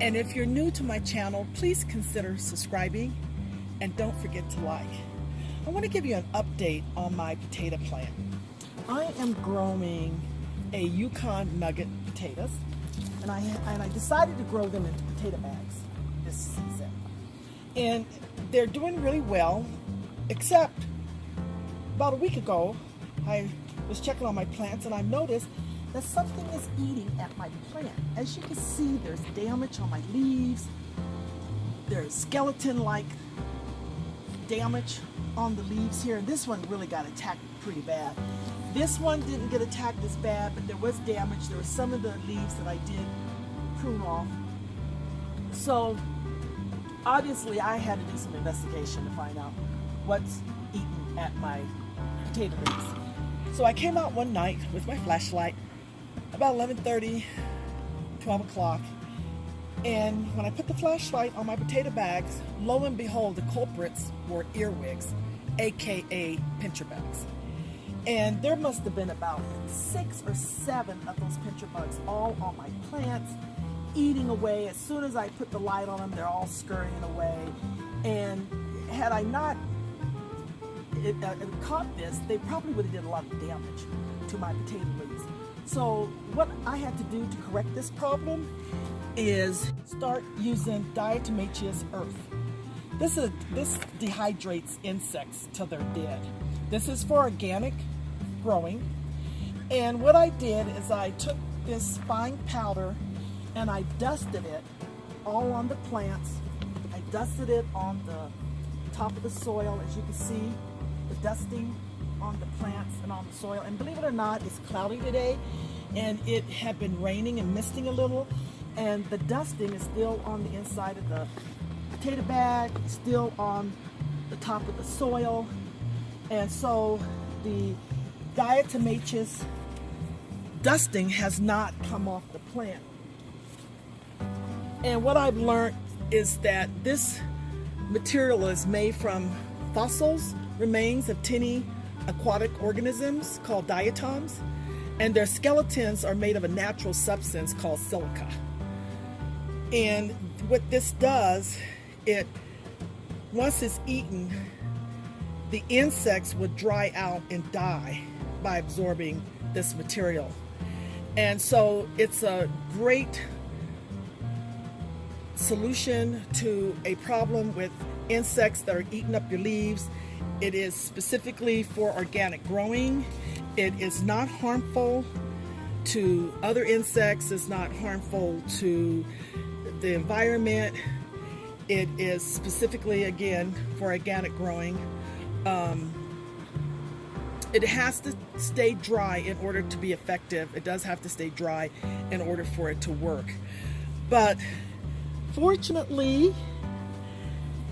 And if you're new to my channel, please consider subscribing and don't forget to like. I want to give you an update on my potato plant. I am growing a Yukon nugget potatoes, and I decided to grow them in potato bags this season. And they're doing really well, except about a week ago, I was checking on my plants and I noticed that something is eating at my plant. As you can see, there's damage on my leaves. There's skeleton-like damage on the leaves here. And this one really got attacked pretty bad. This one didn't get attacked as bad, but there was damage. There were some of the leaves that I did prune off. So obviously I had to do some investigation to find out what's eating at my potato leaves. So I came out one night with my flashlight about 11:30, 12 o'clock, and when I put the flashlight on my potato bags, lo and behold, the culprits were earwigs, aka pincher bugs. And there must have been about 6 or 7 of those pincher bugs all on my plants, eating away. As soon as I put the light on them, they're all scurrying away. And had I not caught this, they probably would have did a lot of damage to my potato leaves. So what I had to do to correct this problem is start using Diatomaceous Earth. This dehydrates insects till they're dead. This is for organic growing. And what I did is I took this fine powder and I dusted it all on the plants. I dusted it on the top of the soil, as you can see, the dusting on the plants and on the soil. And believe it or not, it's cloudy today and it had been raining and misting a little, and the dusting is still on the inside of the potato bag, still on the top of the soil. And so the diatomaceous dusting has not come off the plant. And what I've learned is that this material is made from fossils, remains of tiny aquatic organisms called diatoms, and their skeletons are made of a natural substance called silica. And what this does, once it's eaten, the insects would dry out and die by absorbing this material. And so it's a great solution to a problem with insects that are eating up your leaves. It is specifically for organic growing. It is not harmful to other insects. It's not harmful to the environment. It is specifically, again, for organic growing. It has to stay dry in order to be effective. It does have to stay dry in order for it to work. But fortunately,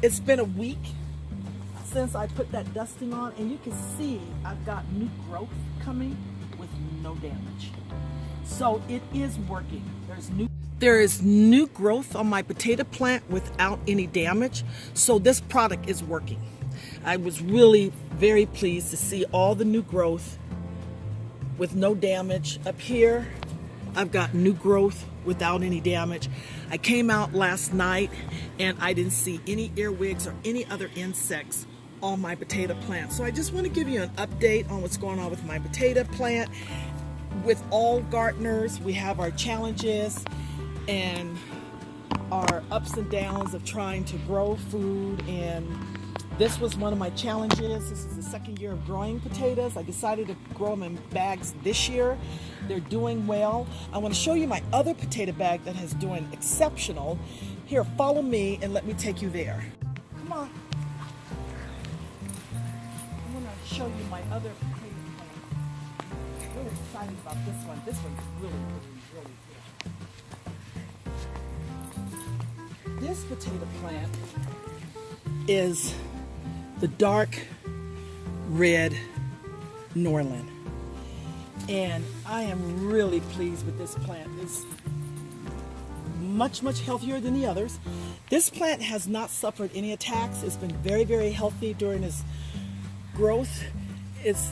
it's been a week since I put that dusting on, and you can see I've got new growth coming with no damage. So it is working. There is new growth on my potato plant without any damage. So this product is working. I was really very pleased to see all the new growth with no damage. Up here, I've got new growth without any damage. I came out last night and I didn't see any earwigs or any other insects on my potato plant. So I just want to give you an update on what's going on with my potato plant. With all gardeners, we have our challenges and our ups and downs of trying to grow food, and this was one of my challenges. This is the second year of growing potatoes. I decided to grow them in bags this year. They're doing well. I want to show you my other potato bag that is doing exceptional. Here, follow me and let me take you there. Come on. I'm going to show you my other potato plant. I'm really excited about this one. This one's really good. This potato plant is the dark red Norland, and I am really pleased with this plant. It's much healthier than the others. This plant has not suffered any attacks. It's been very healthy during its growth. As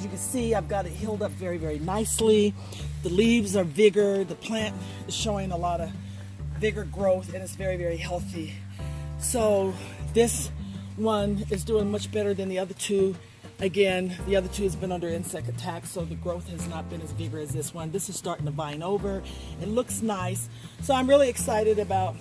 you can see, I've got it healed up very nicely. The leaves are vigor. The plant is showing a lot of vigor growth, and it's very, very healthy. So this one is doing much better than the other two. Again, the other two has been under insect attack, so the growth has not been as vigorous as this one. This is starting to vine over. It looks nice. So I'm really excited about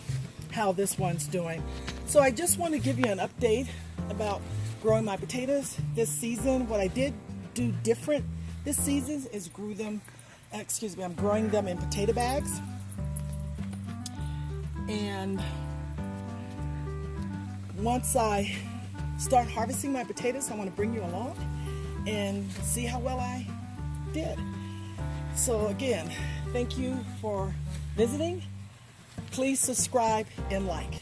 how this one's doing. So I just want to give you an update about growing my potatoes this season. What I did do different this season is I'm growing them in potato bags. And once I start harvesting my potatoes, I want to bring you along and see how well I did. So again, thank you for visiting. Please subscribe and like.